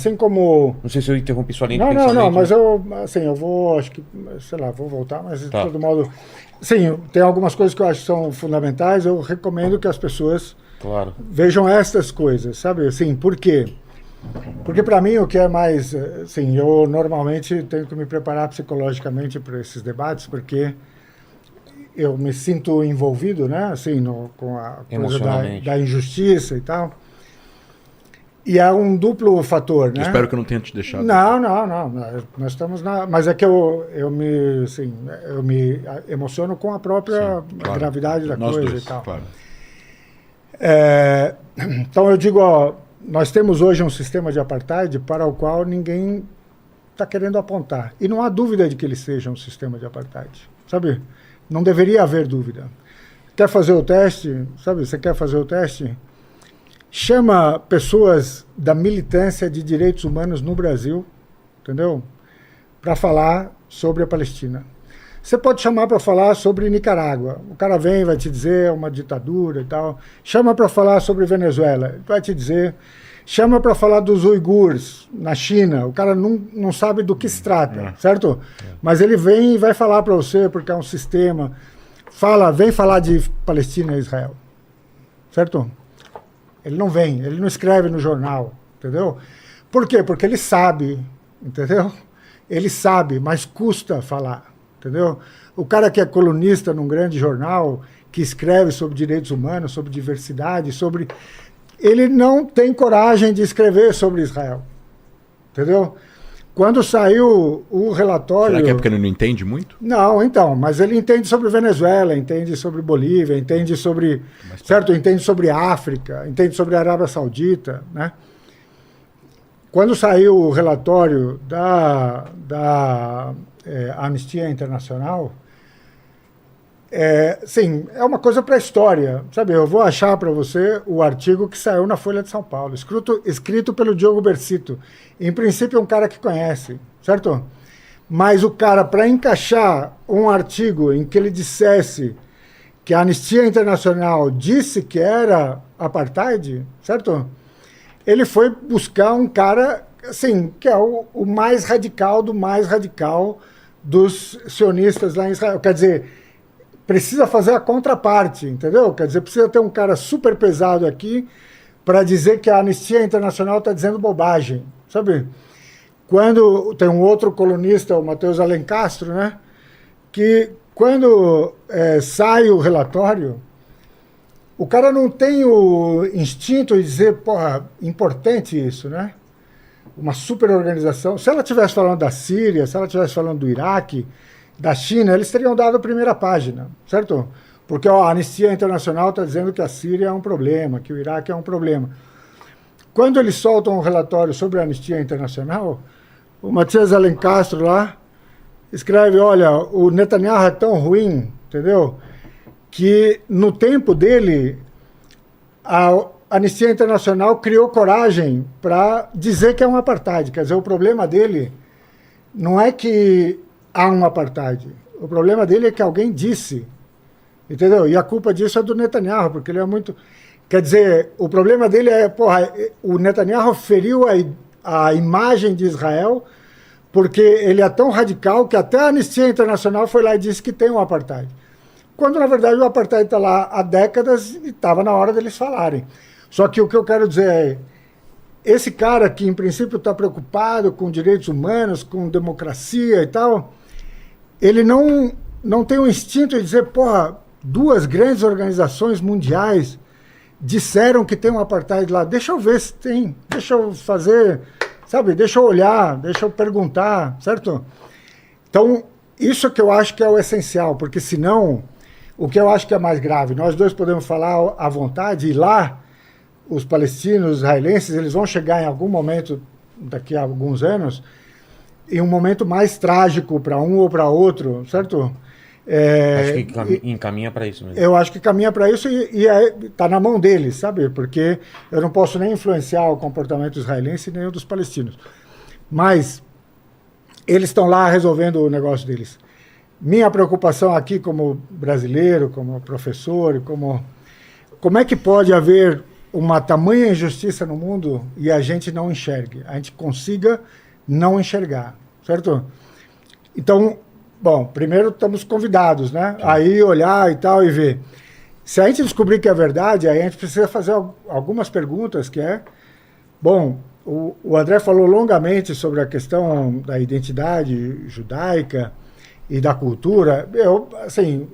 Assim como... Não sei se eu interrompi sua linha de Não, pensamento. mas eu vou, acho que, sei lá, vou voltar, mas de Tá. todo modo... Sim, tem algumas coisas que eu acho que são fundamentais, eu recomendo que as pessoas Claro. vejam estas coisas, sabe? Assim, por quê? Porque para mim o que é mais... Assim, eu normalmente tenho que me preparar psicologicamente para esses debates, porque eu me sinto envolvido, né? Assim, com a coisa Emocionalmente. da injustiça e tal. E é um duplo fator, né? Eu espero que eu não tenha te deixado. Não. Nós estamos na... Mas é que eu me emociono com a própria Sim, claro. gravidade da Nós coisa dois, e tal. claro. Então eu digo, ó, nós temos hoje um sistema de apartheid para o qual ninguém está querendo apontar. E não há dúvida de que ele seja um sistema de apartheid, sabe? Não deveria haver dúvida. Quer fazer o teste? Sabe, você quer fazer o teste? Chama pessoas da militância de direitos humanos no Brasil, entendeu? Para falar sobre a Palestina. Você pode chamar para falar sobre Nicarágua. O cara vem, vai te dizer é uma ditadura e tal. Chama para falar sobre Venezuela, vai te dizer. Chama para falar dos uigures na China. O cara não sabe do que se trata, certo? Mas ele vem e vai falar para você porque é um sistema. Vem falar de Palestina e Israel, certo? Ele não vem, ele não escreve no jornal, entendeu? Por quê? Porque ele sabe, entendeu? Ele sabe, mas custa falar, entendeu? O cara que é colunista num grande jornal, que escreve sobre direitos humanos, sobre diversidade, ele não tem coragem de escrever sobre Israel, entendeu? Quando saiu o relatório... Será que é porque ele não entende muito? Não, então, mas ele entende sobre Venezuela, entende sobre Bolívia, entende sobre... Certo? Entende sobre África, entende sobre a Arábia Saudita, né? Quando saiu o relatório da Anistia Internacional, sim, é uma coisa para a história, sabe? Eu vou achar para você o artigo que saiu na Folha de São Paulo, escrito pelo Diogo Bersito. Em princípio, é um cara que conhece, certo? Mas o cara, para encaixar um artigo em que ele dissesse que a Anistia Internacional disse que era apartheid, certo? Ele foi buscar um cara, assim, que é o mais radical do mais radical dos sionistas lá em Israel. Quer dizer, precisa fazer a contraparte, entendeu? Quer dizer, precisa ter um cara super pesado aqui para dizer que a Anistia Internacional está dizendo bobagem, sabe? Quando tem um outro colunista, o Matheus Alencastro, né? Que quando sai o relatório, o cara não tem o instinto de dizer, porra, importante isso, né? Uma super organização. Se ela estivesse falando da Síria, se ela estivesse falando do Iraque, da China, eles teriam dado a primeira página, certo? Porque a Anistia Internacional está dizendo que a Síria é um problema, que o Iraque é um problema. Quando eles soltam um relatório sobre a Anistia Internacional, o Matheus Alencastro lá escreve, olha, o Netanyahu é tão ruim, entendeu? Que no tempo dele, a Anistia Internacional criou coragem para dizer que é um apartheid. Quer dizer, o problema dele não é que há um apartheid. O problema dele é que alguém disse, entendeu? E a culpa disso é do Netanyahu, porque ele é muito... Quer dizer, o problema dele é, porra, o Netanyahu feriu a imagem de Israel porque ele é tão radical que até a Anistia Internacional foi lá e disse que tem um apartheid. Quando, na verdade, o apartheid está lá há décadas e estava na hora deles falarem. Só que o que eu quero dizer é, esse cara que, em princípio, está preocupado com direitos humanos, com democracia e tal, ele não tem o instinto de dizer, porra, duas grandes organizações mundiais disseram que tem um apartheid lá, deixa eu ver se tem, deixa eu fazer, sabe, deixa eu olhar, deixa eu perguntar, certo? Então, isso que eu acho que é o essencial, porque senão, o que eu acho que é mais grave, nós dois podemos falar à vontade, e lá, os palestinos, os israelenses, eles vão chegar em algum momento, daqui a alguns anos, em um momento mais trágico para um ou para outro, certo? Acho que encaminha para isso mesmo. Eu acho que caminha para isso e está na mão deles, sabe? Porque eu não posso nem influenciar o comportamento israelense nem o dos palestinos. Mas eles estão lá resolvendo o negócio deles. Minha preocupação aqui como brasileiro, como professor, como é que pode haver uma tamanha injustiça no mundo e a gente não enxergue, a gente consiga não enxergar, certo? Então, bom, primeiro estamos convidados, né? Aí olhar e tal e ver. Se a gente descobrir que é verdade, aí a gente precisa fazer algumas perguntas, que é... Bom, o André falou longamente sobre a questão da identidade judaica e da cultura. Eu, assim,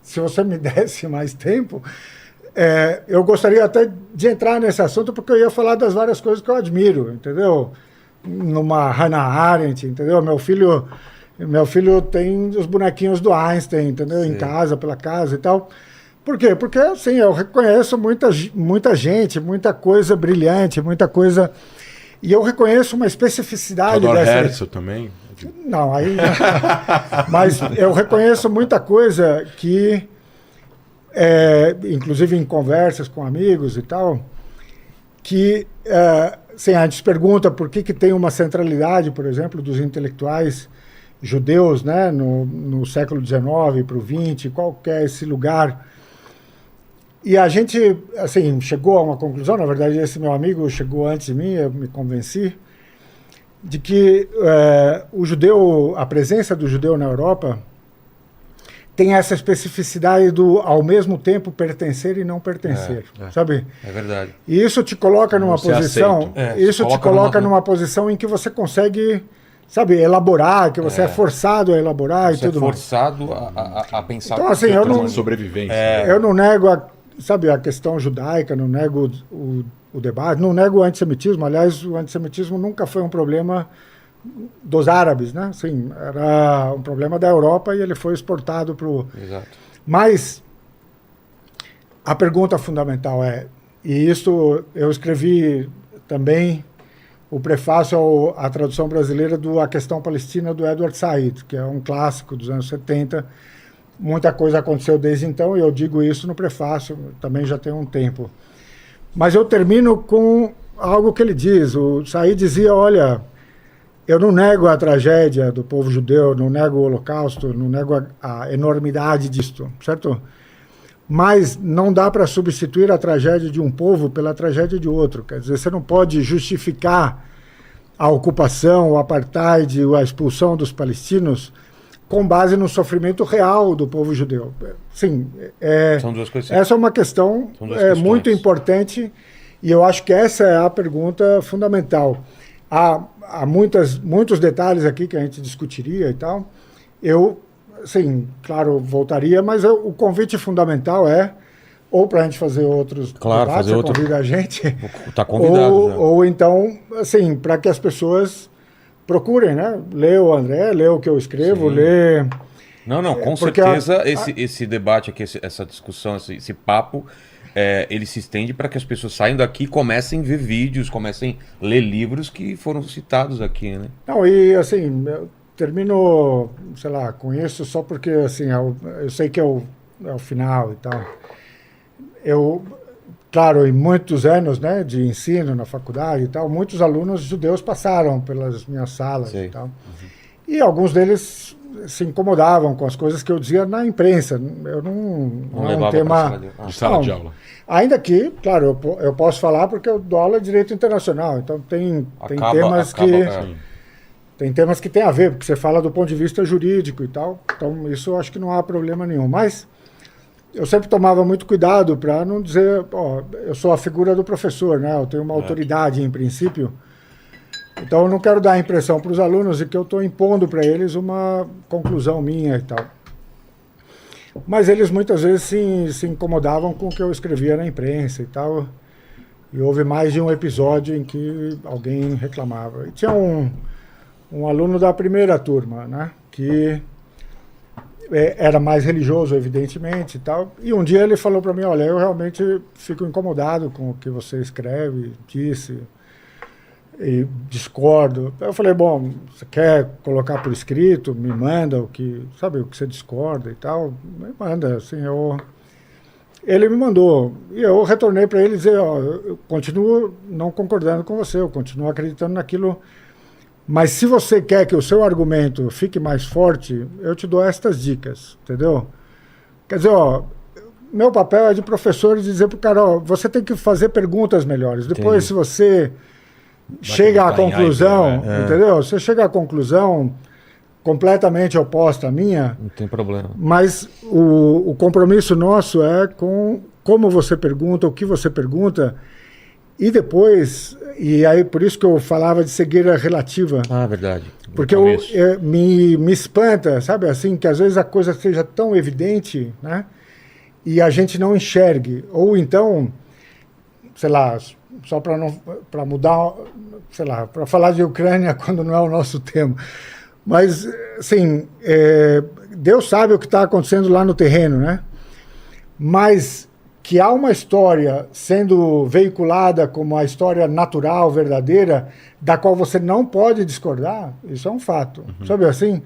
se você me desse mais tempo, eu gostaria até de entrar nesse assunto, porque eu ia falar das várias coisas que eu admiro, entendeu? Numa Hannah Arendt, entendeu? Meu filho tem os bonequinhos do Einstein, entendeu? Sim. Em casa, pela casa e tal. Por quê? Porque, assim, eu reconheço muita gente, muita coisa brilhante, muita coisa... E eu reconheço uma especificidade Theodor Herzl também? Não, aí... Mas eu reconheço muita coisa que, inclusive em conversas com amigos e tal, que... assim, a gente se pergunta por que tem uma centralidade, por exemplo, dos intelectuais judeus, né, no século XIX para o XX, qual que é esse lugar. E a gente, assim, chegou a uma conclusão, na verdade esse meu amigo chegou antes de mim, eu me convenci, de que o judeu, a presença do judeu na Europa tem essa especificidade do, ao mesmo tempo, pertencer e não pertencer, sabe? É verdade. E isso te coloca numa posição, isso te coloca numa posição em que você consegue, sabe, elaborar, que você é forçado a elaborar você e tudo mais. Você é forçado a pensar. Então, assim, eu não, sobrevivência. Eu não nego a questão judaica, não nego o debate, não nego o antissemitismo. Aliás, o antissemitismo nunca foi um problema dos árabes, né? Assim, era um problema da Europa e ele foi exportado para o... Exato. Mas a pergunta fundamental é, e isso eu escrevi também o prefácio à tradução brasileira do A Questão Palestina, do Edward Said, que é um clássico dos anos 70. Muita coisa aconteceu desde então, e eu digo isso no prefácio, também já tem um tempo. Mas eu termino com algo que ele diz. O Said dizia, olha, eu não nego a tragédia do povo judeu, não nego o Holocausto, não nego a enormidade disto, certo? Mas não dá para substituir a tragédia de um povo pela tragédia de outro. Quer dizer, você não pode justificar a ocupação, o apartheid, a expulsão dos palestinos com base no sofrimento real do povo judeu. Sim, são duas coisas. Essa é uma questão muito importante e eu acho que essa é a pergunta fundamental. Há muitos detalhes aqui que a gente discutiria e tal. Eu, sim, claro, voltaria, mas o convite fundamental é ou para a gente fazer outros debates, você convida a gente, tá convidado, ou então, assim, para que as pessoas procurem, né? Lê o André, lê o que eu escrevo, lê... Não, com certeza esse debate aqui, essa discussão, esse papo, ele se estende para que as pessoas saiam daqui e comecem a ver vídeos, comecem a ler livros que foram citados aqui, né? Não, e assim, eu termino, sei lá, com isso só porque, assim, eu sei que é o final e tal. Claro, em muitos anos, né, de ensino na faculdade e tal, muitos alunos judeus passaram pelas minhas salas e tal. E alguns deles se incomodavam com as coisas que eu dizia na imprensa. Eu não é um tema... De sala de aula. Ainda que, claro, eu posso falar porque eu dou aula de direito internacional, então tem temas que tem a ver, porque você fala do ponto de vista jurídico e tal, então isso eu acho que não há problema nenhum. Mas eu sempre tomava muito cuidado para não dizer, eu sou a figura do professor, né? Eu tenho uma autoridade em princípio, então eu não quero dar a impressão para os alunos de que eu estou impondo para eles uma conclusão minha e tal. Mas eles muitas vezes se incomodavam com o que eu escrevia na imprensa e tal, e houve mais de um episódio em que alguém reclamava. E tinha um aluno da primeira turma, né? Que era mais religioso, evidentemente, e tal. E um dia ele falou para mim, olha, eu realmente fico incomodado com o que você escreve, disse, e discordo. Eu falei, bom, você quer colocar por escrito? Me manda o que você discorda e tal. Me manda, assim, Ele me mandou. E eu retornei para ele e dizer, eu continuo não concordando com você, eu continuo acreditando naquilo. Mas se você quer que o seu argumento fique mais forte, eu te dou estas dicas, entendeu? Quer dizer, meu papel é de professor dizer para o cara, ó, você tem que fazer perguntas melhores. Depois, se você chega à conclusão, entendeu? Você chega à conclusão completamente oposta à minha. Não tem problema. Mas o compromisso nosso é com como você pergunta, o que você pergunta, e depois, e aí por isso que eu falava de cegueira relativa. Ah, verdade. Porque me espanta, sabe, assim, que às vezes a coisa seja tão evidente, né, e a gente não enxergue. Ou então, sei lá, só para mudar, sei lá, para falar de Ucrânia quando não é o nosso tema. Mas, assim, Deus sabe o que está acontecendo lá no terreno, né? Mas que há uma história sendo veiculada como a história natural, verdadeira, da qual você não pode discordar, isso é um fato, sabe assim?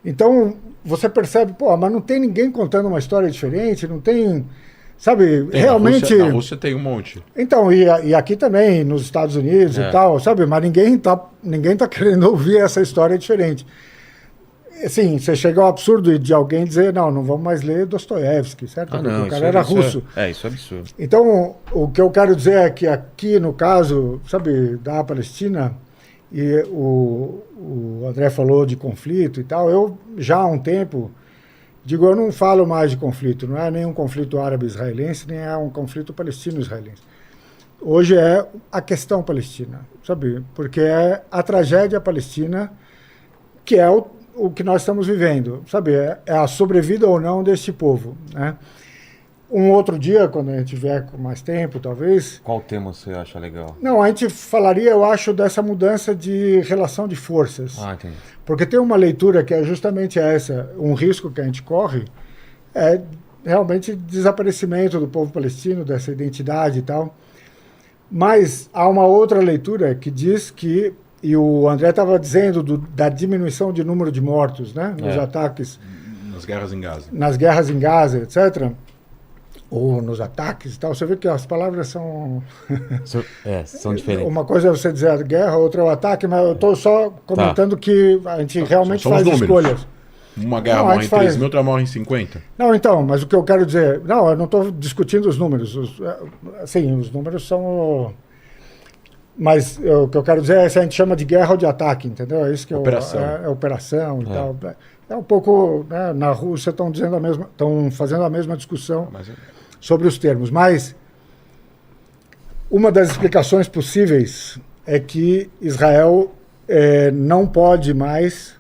Então, você percebe, pô, mas não tem ninguém contando uma história diferente, não tem, sabe, realmente... Na Rússia tem um monte. Então, e aqui também, nos Estados Unidos e tal, sabe, mas ninguém tá querendo ouvir essa história diferente. Assim, você chega ao absurdo de alguém dizer, não vamos mais ler Dostoiévski, certo? Porque o cara era russo. Isso é absurdo. Então, o que eu quero dizer é que aqui, no caso, sabe, da Palestina, e o André falou de conflito e tal, eu já há um tempo digo, eu não falo mais de conflito, não é nem um conflito árabe-israelense, nem é um conflito palestino-israelense. Hoje é a questão palestina, sabe? Porque é a tragédia palestina que é o que nós estamos vivendo, sabe? É a sobrevida ou não deste povo, né? Um outro dia, quando a gente vier com mais tempo, talvez... Qual tema você acha legal? Não, a gente falaria, eu acho, dessa mudança de relação de forças. Ah, entendi. Porque tem uma leitura que é justamente essa, um risco que a gente corre é realmente desaparecimento do povo palestino, dessa identidade e tal. Mas há uma outra leitura que diz que, e o André estava dizendo da diminuição de número de mortos, né, nos ataques. Nas guerras em Gaza. Nas guerras em Gaza, etc., ou nos ataques e tal, você vê que as palavras são... são diferentes. Uma coisa é você dizer a guerra, outra é o ataque, mas eu estou só comentando que a gente realmente faz escolhas. Uma guerra morre em 3 mil, outra morre em 50. Não, então, mas o que eu quero dizer... Não, eu não estou discutindo os números. Assim, os números são... Mas o que eu quero dizer é se a gente chama de guerra ou de ataque, entendeu? É isso que operação. É operação e tal. É um pouco... Né, na Rússia estão fazendo a mesma discussão sobre os termos. Mas uma das explicações possíveis é que Israel não pode mais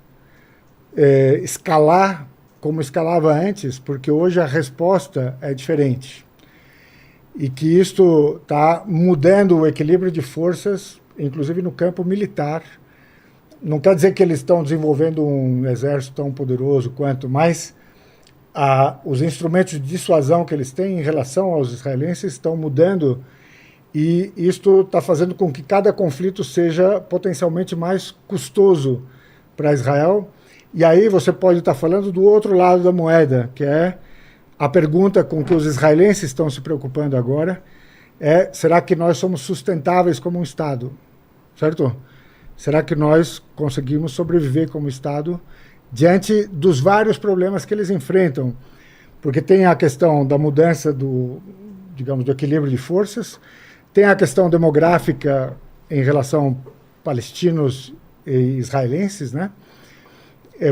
escalar como escalava antes, porque hoje a resposta é diferente. E que isto está mudando o equilíbrio de forças, inclusive no campo militar. Não quer dizer que eles estão desenvolvendo um exército tão poderoso quanto, mas os instrumentos de dissuasão que eles têm em relação aos israelenses estão mudando, e isto está fazendo com que cada conflito seja potencialmente mais custoso para Israel. E aí você pode estar falando do outro lado da moeda, que é a pergunta com que os israelenses estão se preocupando agora, será que nós somos sustentáveis como um Estado? Certo? Será que nós conseguimos sobreviver como Estado diante dos vários problemas que eles enfrentam? Porque tem a questão da mudança do equilíbrio de forças, tem a questão demográfica em relação palestinos e israelenses, né?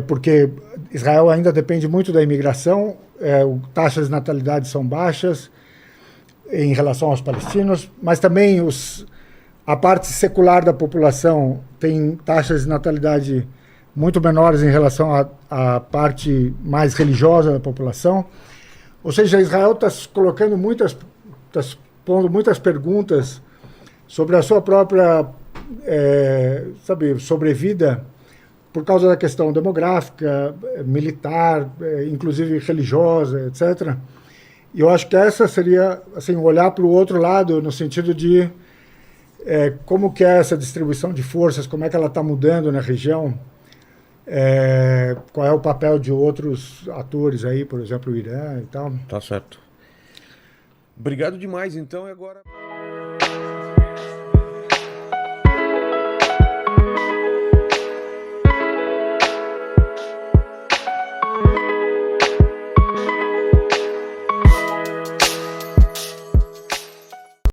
Porque Israel ainda depende muito da imigração, taxas de natalidade são baixas em relação aos palestinos, mas também a parte secular da população tem taxas de natalidade muito menores em relação à parte mais religiosa da população. Ou seja, Israel está colocando pondo muitas perguntas sobre a sua própria sobrevida, por causa da questão demográfica, militar, inclusive religiosa, etc. E eu acho que essa seria, assim, olhar para o outro lado, no sentido de como que é essa distribuição de forças, como é que ela está mudando na região, qual é o papel de outros atores aí, por exemplo, o Irã e tal. Tá certo. Obrigado demais, então, e agora...